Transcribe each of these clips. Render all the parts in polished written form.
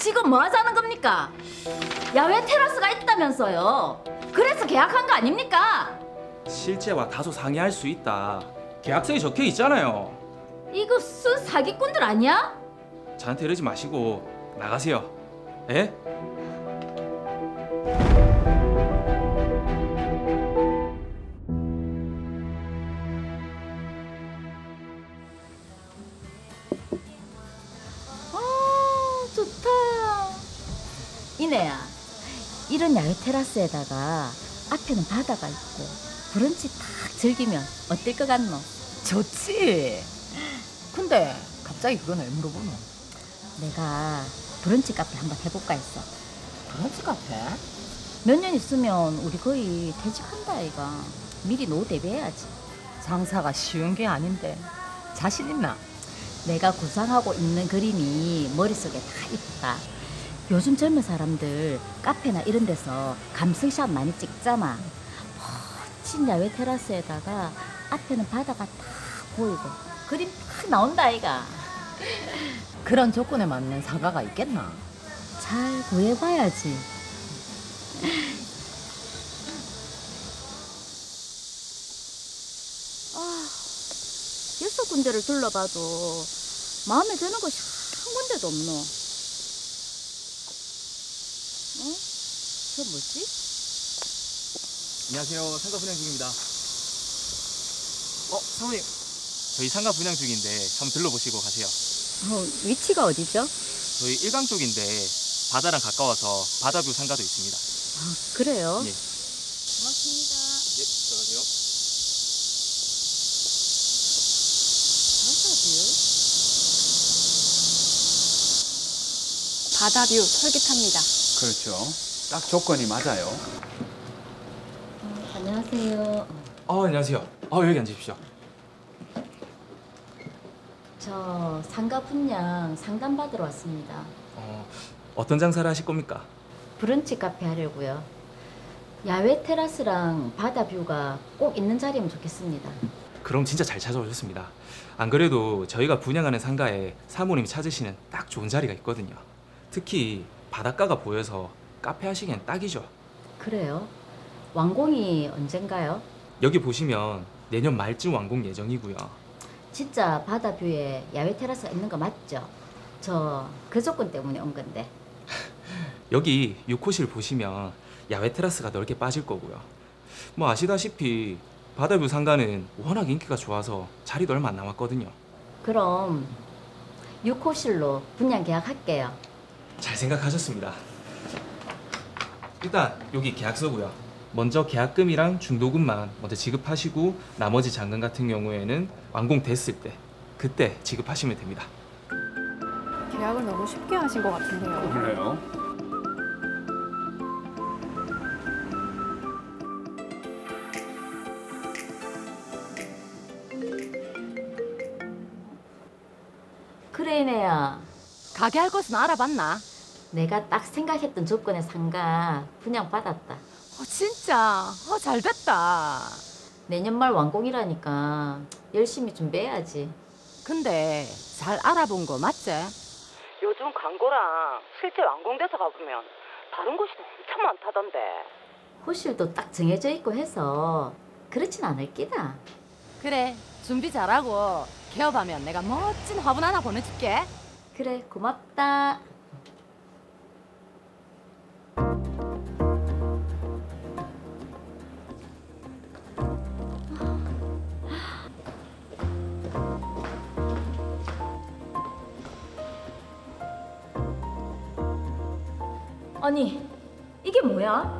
지금 뭐 하자는 겁니까? 야외 테라스가 있다면서요. 그래서 계약한 거 아닙니까? 실제와 다소 상이할 수 있다. 계약서에 적혀 있잖아요. 이거 순 사기꾼들 아니야? 저한테 이러지 마시고 나가세요. 예? 좋다. 이내야, 이런 야외 테라스에다가 앞에는 바다가 있고 브런치 딱 즐기면 어떨 것 같노? 좋지. 근데 갑자기 그건 왜 물어보노? 내가 브런치 카페 한번 해볼까 했어. 브런치 카페? 몇 년 있으면 우리 거의 퇴직한다 아이가. 미리 노후 대비해야지. 장사가 쉬운 게 아닌데 자신 있나? 내가 구상하고 있는 그림이 머릿속에 다 있다. 요즘 젊은 사람들 카페나 이런 데서 감성샷 많이 찍잖아. 멋진 야외 테라스에다가 앞에는 바다가 딱 보이고 그림 딱 나온다 아이가. 그런 조건에 맞는 상가가 있겠나? 잘 구해봐야지. 여섯 군데를 둘러봐도 마음에 드는 것이 한 군데도 없노. 어? 저 뭐지? 안녕하세요. 상가 분양 중입니다. 사모님. 저희 상가 분양 중인데 한번 들러보시고 가세요. 위치가 어디죠? 저희 일강 쪽인데 바다랑 가까워서 바다뷰 상가도 있습니다. 그래요? 예. 고맙습니다. 예, 들어가세요. 바다뷰 솔깃합니다. 그렇죠. 딱 조건이 맞아요. 안녕하세요. 안녕하세요. 여기 앉으십시오. 저 상가 분양 상담 받으러 왔습니다. 어떤 장사를 하실 겁니까? 브런치 카페 하려고요. 야외 테라스랑 바다뷰가 꼭 있는 자리면 좋겠습니다. 그럼 진짜 잘 찾아오셨습니다. 안 그래도 저희가 분양하는 상가에 사모님이 찾으시는 딱 좋은 자리가 있거든요. 특히 바닷가가 보여서 카페 하시기엔 딱이죠. 그래요? 완공이 언젠가요? 여기 보시면 내년 말쯤 완공 예정이고요. 진짜 바다뷰에 야외 테라스가 있는 거 맞죠? 저 그 조건 때문에 온 건데. 여기 6호실 보시면 야외 테라스가 넓게 빠질 거고요. 뭐 아시다시피 바다뷰 상가는 워낙 인기가 좋아서 자리도 얼마 안 남았거든요. 그럼 6호실로 분양 계약할게요. 잘 생각하셨습니다. 일단 여기 계약서고요. 먼저 계약금이랑 중도금만 먼저 지급하시고 나머지 잔금 같은 경우에는 완공됐을 때 그때 지급하시면 됩니다. 계약을 너무 쉽게 하신 것 같은데요. 그래요? 그래 이내야, 가게 할 것은 알아봤나? 내가 딱 생각했던 조건의 상가 분양 받았다. 진짜 잘 됐다. 내년 말 완공이라니까 열심히 준비해야지. 근데 잘 알아본 거 맞지? 요즘 광고랑 실제 완공돼서 가보면 다른 곳이 엄청 많다던데. 호실도 딱 정해져 있고 해서 그렇진 않을 끼다. 그래, 준비 잘하고 개업하면 내가 멋진 화분 하나 보내줄게. 그래, 고맙다. 아니, 이게 뭐야?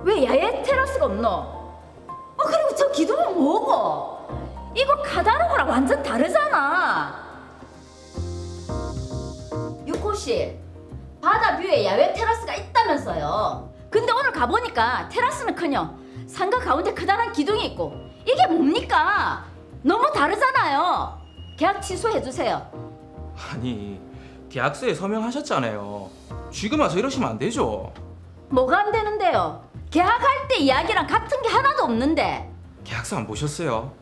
왜 야외 테라스가 없노? 그리고 저 기둥은 뭐고? 이거 카다로그랑 완전 다르잖아. 6호실 바다뷰에 야외 테라스가 있다면서요. 근데 오늘 가보니까 테라스는커녕 상가 가운데 커다란 기둥이 있고 이게 뭡니까? 너무 다르잖아요. 계약 취소해주세요. 아니 계약서에 서명하셨잖아요. 지금 와서 이러시면 안 되죠. 뭐가 안 되는데요? 계약할 때 이야기랑 같은 게 하나도 없는데. 계약서 안 보셨어요?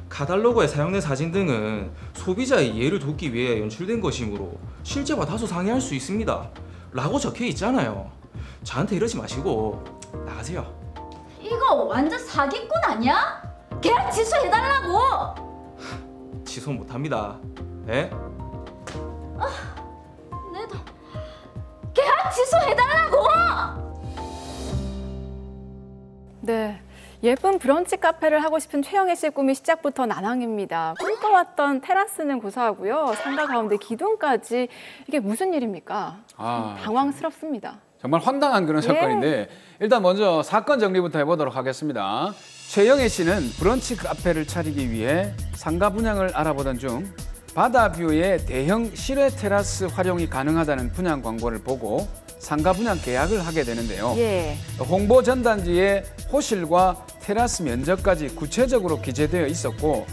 카탈로그에 사용된 사진 등은 소비자의 이해를 돕기 위해 연출된 것이므로 실제와 다소 상이할 수 있습니다. 라고 적혀 있잖아요. 저한테 이러지 마시고 나가세요. 이거 완전 사기꾼 아니야? 계약 취소해달라고. 취소 못합니다. 예? 내도 계약 취소해달라고. 네. 예쁜 브런치 카페를 하고 싶은 최영애 씨의 꿈이 시작부터 난항입니다. 꿈꿔왔던 테라스는 고사하고요. 상가 가운데 기둥까지 이게 무슨 일입니까? 당황스럽습니다. 정말 황당한 그런 사건인데 일단 먼저 사건 정리부터 해보도록 하겠습니다. 최영애 씨는 브런치 카페를 차리기 위해 상가 분양을 알아보던 중 바다뷰의 대형 실외 테라스 활용이 가능하다는 분양 광고를 보고 상가 분양 계약을 하게 되는데요. 예. 홍보 전단지에 호실과 테라스 면적까지 구체적으로 기재되어 있었고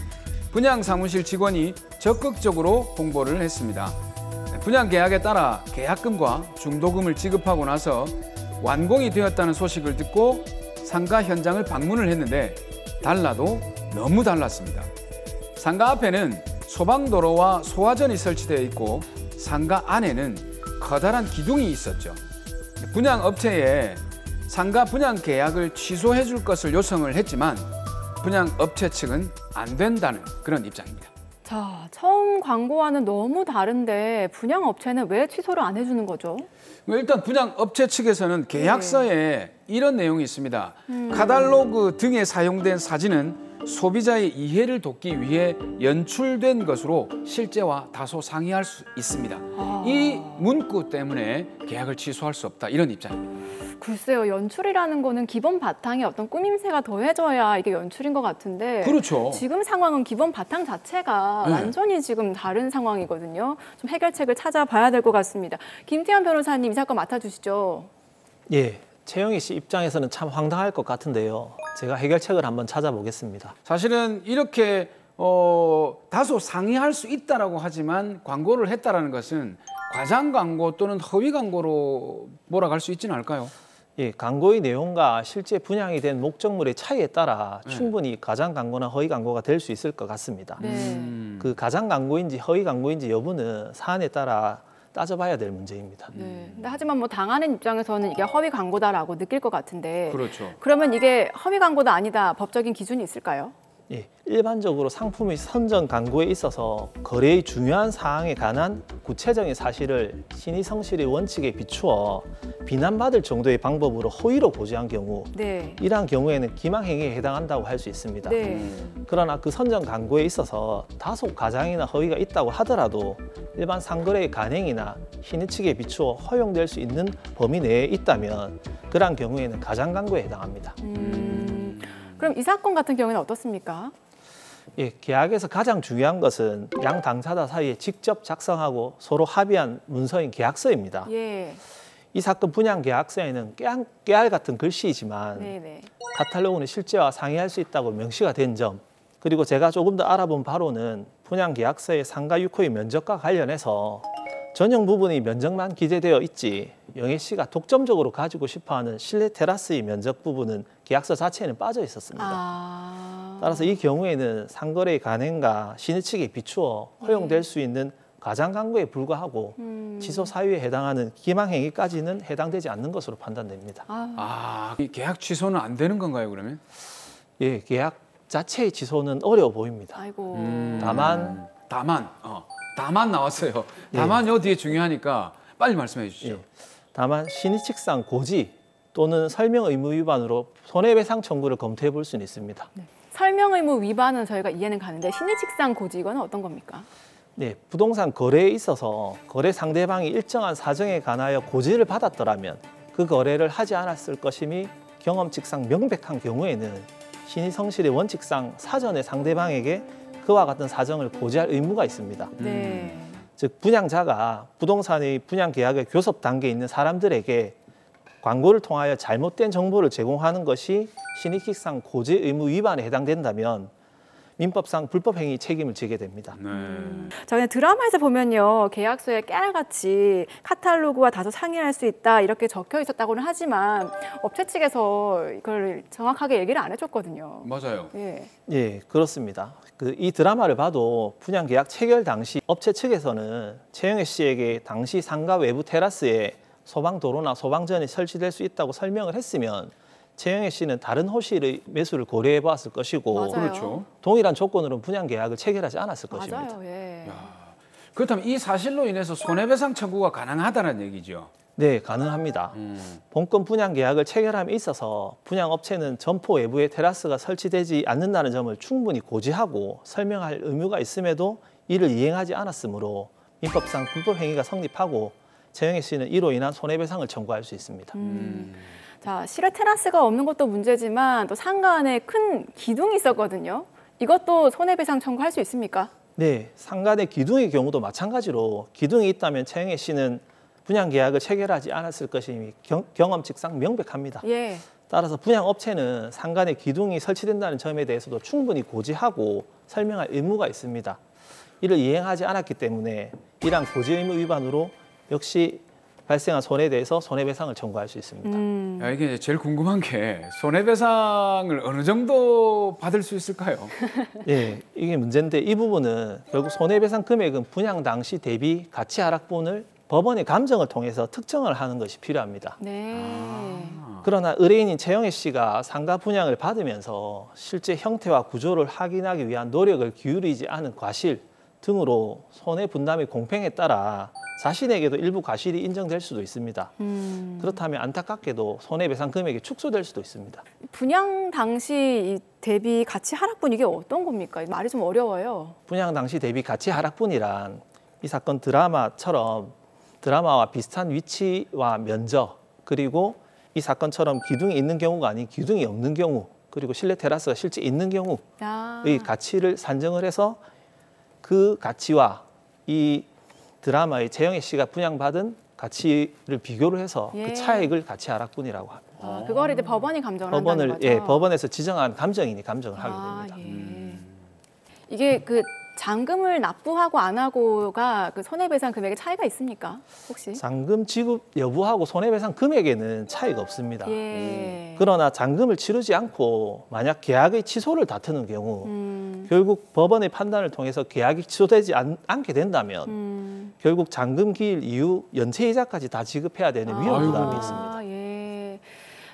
분양 사무실 직원이 적극적으로 홍보를 했습니다. 분양 계약에 따라 계약금과 중도금을 지급하고 나서 완공이 되었다는 소식을 듣고 상가 현장을 방문을 했는데 달라도 너무 달랐습니다. 상가 앞에는 소방도로와 소화전이 설치되어 있고 상가 안에는 커다란 기둥이 있었죠. 분양업체에 상가 분양 계약을 취소해 줄 것을 요청을 했지만 분양업체 측은 안 된다는 그런 입장입니다. 자, 처음 광고와는 너무 다른데 분양업체는 왜 취소를 안 해주는 거죠? 일단 분양업체 측에서는 계약서에 이런 내용이 있습니다. 카탈로그 등에 사용된 사진은 소비자의 이해를 돕기 위해 연출된 것으로 실제와 다소 상이할 수 있습니다. 이 문구 때문에 계약을 취소할 수 없다 이런 입장입니다. 글쎄요, 연출이라는 거는 기본 바탕에 어떤 꾸밈새가 더해져야 이게 연출인 것 같은데 그렇죠. 지금 상황은 기본 바탕 자체가 네. 완전히 지금 다른 상황이거든요. 좀 해결책을 찾아봐야 될 것 같습니다. 김태현 변호사님 이 사건 맡아주시죠. 예, 최영애 씨 입장에서는 참 황당할 것 같은데요. 제가 해결책을 한번 찾아보겠습니다. 사실은 이렇게 다소 상이할 수 있다라고 하지만 광고를 했다라는 것은 과장 광고 또는 허위 광고로 몰아갈 수 있지는 않을까요? 예, 광고의 내용과 실제 분양이 된 목적물의 차이에 따라 네. 충분히 가장 광고나 허위 광고가 될 수 있을 것 같습니다. 네. 그 가장 광고인지 허위 광고인지 여부는 사안에 따라 따져봐야 될 문제입니다. 네. 근데 하지만 뭐 당하는 입장에서는 이게 허위 광고다라고 느낄 것 같은데 그렇죠. 그러면 이게 허위 광고다 아니다 법적인 기준이 있을까요? 예, 일반적으로 상품의 선정 광고에 있어서 거래의 중요한 사항에 관한 구체적인 사실을 신의성실의 원칙에 비추어 비난받을 정도의 방법으로 허위로 고지한 경우 네. 이러한 경우에는 기망행위에 해당한다고 할 수 있습니다. 네. 그러나 그 선정 광고에 있어서 다소 가장이나 허위가 있다고 하더라도 일반 상거래의 간행이나 신의 측에 비추어 허용될 수 있는 범위 내에 있다면 그러한 경우에는 가장 광고에 해당합니다. 그럼 이 사건 같은 경우는 어떻습니까? 예, 계약에서 가장 중요한 것은 양 당사자 사이에 직접 작성하고 서로 합의한 문서인 계약서입니다. 예. 이 사건 분양 계약서에는 깨알 같은 글씨이지만 네네. 카탈로그는 실제와 상이할 수 있다고 명시가 된 점, 그리고 제가 조금 더 알아본 바로는 분양 계약서의 상가 6호의 면적과 관련해서 전용 부분이 면적만 기재되어 있지 영애 씨가 독점적으로 가지고 싶어하는 실내 테라스의 면적 부분은 계약서 자체에는 빠져 있었습니다. 따라서 이 경우에는 상거래의 간행과 신의 측에 비추어 허용될 수 있는 가장 광고에 불과하고 취소 사유에 해당하는 기망행위까지는 해당되지 않는 것으로 판단됩니다. 이 계약 취소는 안 되는 건가요, 그러면? 예, 계약 자체의 취소는 어려워 보입니다. 아이고. 다만 나왔어요. 다만요 뒤에 중요하니까 빨리 말씀해 주시죠. 예, 다만 신의칙상 고지 또는 설명 의무 위반으로 손해배상 청구를 검토해 볼 수는 있습니다. 네. 설명 의무 위반은 저희가 이해는 가는데 신의칙상 고지 이거는 어떤 겁니까? 네, 부동산 거래에 있어서 거래 상대방이 일정한 사정에 관하여 고지를 받았더라면 그 거래를 하지 않았을 것임이 경험칙상 명백한 경우에는 신의성실의 원칙상 사전에 상대방에게 그와 같은 사정을 고지할 의무가 있습니다. 네. 즉 분양자가 부동산의 분양 계약의 교섭 단계에 있는 사람들에게 광고를 통하여 잘못된 정보를 제공하는 것이 신의칙상 고지 의무 위반에 해당된다면 민법상 불법행위 책임을 지게 됩니다. 자, 그냥 드라마에서 보면요. 계약서에 깨알같이 카탈로그와 다소 상이할 수 있다 이렇게 적혀 있었다고는 하지만 업체 측에서 이걸 정확하게 얘기를 안 해줬거든요. 맞아요. 예. 예, 그렇습니다. 이 드라마를 봐도 분양계약 체결 당시 업체 측에서는 최영애 씨에게 당시 상가 외부 테라스에 소방도로나 소방전이 설치될 수 있다고 설명을 했으면 최영애 씨는 다른 호실의 매수를 고려해 보았을 것이고 맞아요. 그렇죠. 동일한 조건으로 분양 계약을 체결하지 않았을 맞아요. 것입니다. 예. 그렇다면 이 사실로 인해서 손해배상 청구가 가능하다는 얘기죠. 네, 가능합니다. 본건 분양 계약을 체결함에 있어서 분양업체는 점포 외부에 테라스가 설치되지 않는다는 점을 충분히 고지하고 설명할 의무가 있음에도 이를 이행하지 않았으므로 민법상 불법 행위가 성립하고 최영애 씨는 이로 인한 손해배상을 청구할 수 있습니다. 자, 실외 테라스가 없는 것도 문제지만 또 상가 안에 큰 기둥이 있었거든요. 이것도 손해배상 청구할 수 있습니까? 네, 상가 내 기둥의 경우도 마찬가지로 기둥이 있다면 최영애 씨는 분양 계약을 체결하지 않았을 것임이 경험칙상 명백합니다. 예. 따라서 분양업체는 상가 내 기둥이 설치된다는 점에 대해서도 충분히 고지하고 설명할 의무가 있습니다. 이를 이행하지 않았기 때문에 이러한 고지 의무 위반으로 역시 발생한 손해에 대해서 손해배상을 청구할 수 있습니다. 야, 이게 제일 궁금한 게 손해배상을 어느 정도 받을 수 있을까요? 예, 이게 문제인데 이 부분은 결국 손해배상 금액은 분양 당시 대비 가치 하락분을 법원의 감정을 통해서 특정을 하는 것이 필요합니다. 네. 그러나 의뢰인인 최영애 씨가 상가 분양을 받으면서 실제 형태와 구조를 확인하기 위한 노력을 기울이지 않은 과실 등으로 손해 분담의 공평에 따라 자신에게도 일부 과실이 인정될 수도 있습니다. 그렇다면 안타깝게도 손해배상 금액이 축소될 수도 있습니다. 분양 당시 이 대비 가치 하락분 이게 어떤 겁니까? 말이 좀 어려워요. 분양 당시 대비 가치 하락분이란 이 사건 드라마와 비슷한 위치와 면적 그리고 이 사건처럼 기둥이 있는 경우가 아닌 기둥이 없는 경우 그리고 실내 테라스가 실제 있는 경우의 가치를 산정을 해서 그 가치와 이 드라마의 최영애 씨가 분양받은 가치를 비교를 해서 예. 그 차액을 가치 하락분이라고 합니다. 아, 그걸 이제 법원이 감정을 한다는 거죠? 예, 법원에서 지정한 감정인이 감정을 하게 됩니다. 예. 이게 그 잔금을 납부하고 안 하고가 그 손해배상 금액에 차이가 있습니까? 혹시? 잔금 지급 여부하고 손해배상 금액에는 차이가 없습니다. 예. 그러나 잔금을 치르지 않고 만약 계약의 취소를 다투는 경우 결국 법원의 판단을 통해서 계약이 취소되지 않게 된다면 결국 잔금 기일 이후 연체이자까지 다 지급해야 되는 위험 부담이 있습니다. 예.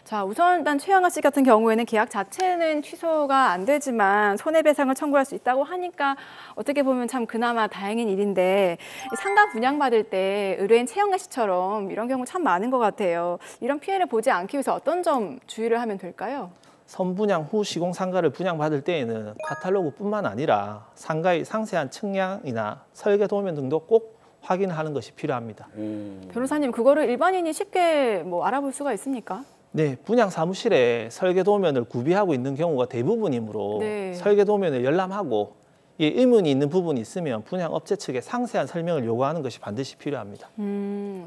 자, 우선 일단 최영아 씨 같은 경우에는 계약 자체는 취소가 안 되지만 손해배상을 청구할 수 있다고 하니까 어떻게 보면 참 그나마 다행인 일인데 상가 분양받을 때 의뢰인 최영아 씨처럼 이런 경우 참 많은 것 같아요. 이런 피해를 보지 않기 위해서 어떤 점 주의를 하면 될까요? 선분양 후 시공 상가를 분양받을 때에는 카탈로그뿐만 아니라 상가의 상세한 측량이나 설계 도면 등도 꼭 확인하는 것이 필요합니다. 변호사님, 그거를 일반인이 쉽게 뭐 알아볼 수가 있습니까? 네, 분양 사무실에 설계 도면을 구비하고 있는 경우가 대부분이므로 네. 설계 도면을 열람하고 의문이 있는 부분이 있으면 분양 업체 측에 상세한 설명을 요구하는 것이 반드시 필요합니다.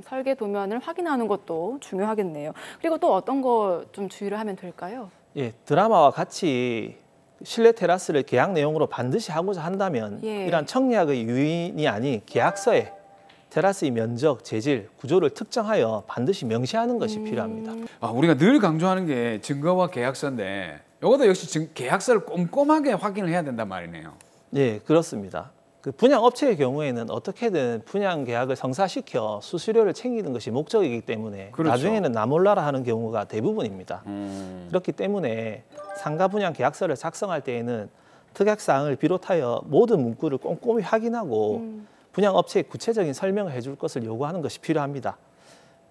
설계 도면을 확인하는 것도 중요하겠네요. 그리고 또 어떤 거 좀 주의를 하면 될까요? 예, 드라마와 같이 실내 테라스를 계약 내용으로 반드시 하고자 한다면 예. 이러한 청약의 유인이 아닌 계약서에 테라스의 면적, 재질, 구조를 특정하여 반드시 명시하는 것이 필요합니다. 우리가 늘 강조하는 게 증거와 계약서인데 이것도 역시 계약서를 꼼꼼하게 확인을 해야 된단 말이네요. 네, 그렇습니다. 그 분양 업체의 경우에는 어떻게든 분양 계약을 성사시켜 수수료를 챙기는 것이 목적이기 때문에 그렇죠. 나중에는 나 몰라라 하는 경우가 대부분입니다. 그렇기 때문에 상가 분양 계약서를 작성할 때에는 특약사항을 비롯하여 모든 문구를 꼼꼼히 확인하고 분양 업체에 구체적인 설명을 해줄 것을 요구하는 것이 필요합니다.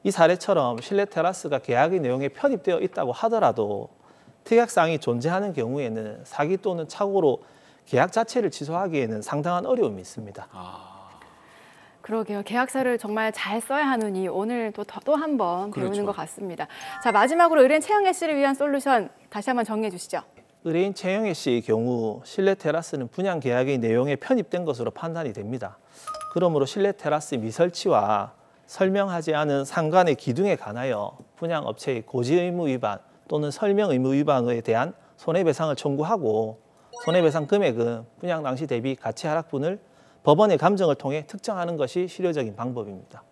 이 사례처럼 실내 테라스가 계약의 내용에 편입되어 있다고 하더라도 특약사항이 존재하는 경우에는 사기 또는 착오로 계약 자체를 취소하기에는 상당한 어려움이 있습니다. 그러게요. 계약서를 정말 잘 써야 하느니 오늘 또 한 번 배우는 그렇죠. 것 같습니다. 자, 마지막으로 의뢰인 최영애 씨를 위한 솔루션 다시 한번 정리해 주시죠. 의뢰인 최영애 씨의 경우 실내 테라스는 분양 계약의 내용에 편입된 것으로 판단이 됩니다. 그러므로 실내 테라스 미설치와 설명하지 않은 상간의 기둥에 관하여 분양 업체의 고지 의무 위반 또는 설명 의무 위반에 대한 손해배상을 청구하고 손해배상 금액은 분양 당시 대비 가치 하락분을 법원의 감정을 통해 특정하는 것이 실효적인 방법입니다.